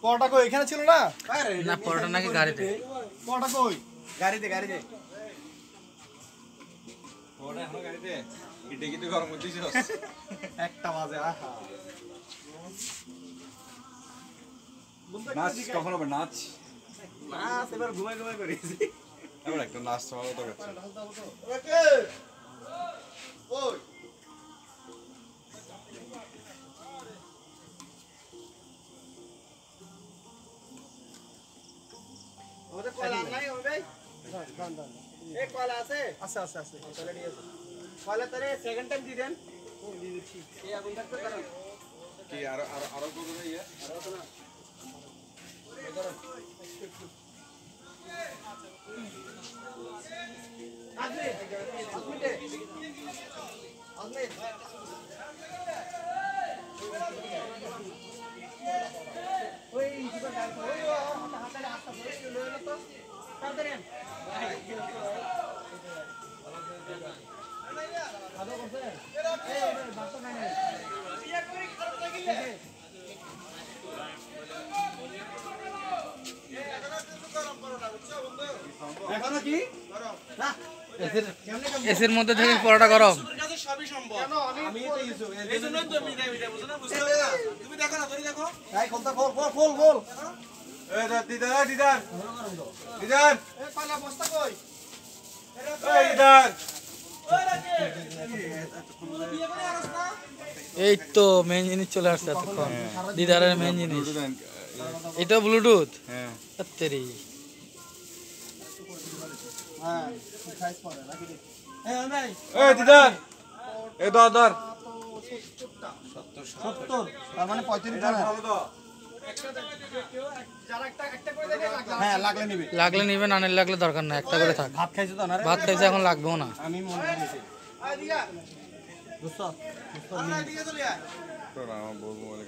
পরোটা কই এখানে ছিল না? না পরোটা নাকি গাড়িতে। পরোটা কই? গাড়িতে পরোটা এখন গাড়িতে ইটে কিন্তু গরম করতেছিস 1টা বাজে। আহা নাচ কখন হবে? নাচ এবার ঘুমাই করেছি। এবার একটা নাচ চালানো তো গেছে। ওই ওদের কয়লা নাই হবে ভাই? এই কয়লা আছে? আছে। তাহলে নিয়ে আসো। কয়লা তারে সেকেন্ড টাইম দি দেন। দিয়ে দিচ্ছি। এই আগুন থাকতে পারো। কি আরো কত ইয়ে? আরো তো না। এখনো কি না এসির মধ্যে থেকে পরোটা গরম। সবই সম্ভব। আমি তো ইউসুফ এই জন্য তো আমি এটা বুঝো না, বুঝতে হবে না। তুমি দেখো না, তুমি দেখো। এই খোলটা খোল। এই দিদার এই কয়লা বস্তা কই? দিদার বিয়ে করে আরস না? এই তো মেন জিনিস চলে আসছে এতক্ষণ, দিদারের মেন জিনিস। এটা ব্লুটুথ। হ্যাঁ সত্যি হ্যাঁ সাইজ পড়ে নাকি? এই ভাই এই দিদার এই দর 70 তার মানে 35 জন। ভালো তো যারা একটা করে দেখে হ্যাঁ লাগলে নিবে। লাগলে নিবে, না নিলে লাগলে দরকার না, একটা করে থাক। ভাত খাইছো তো না রে? ভাত খাইছে এখন লাগবেও না। আমি মনে করেছি তো না আমার বলবো বলে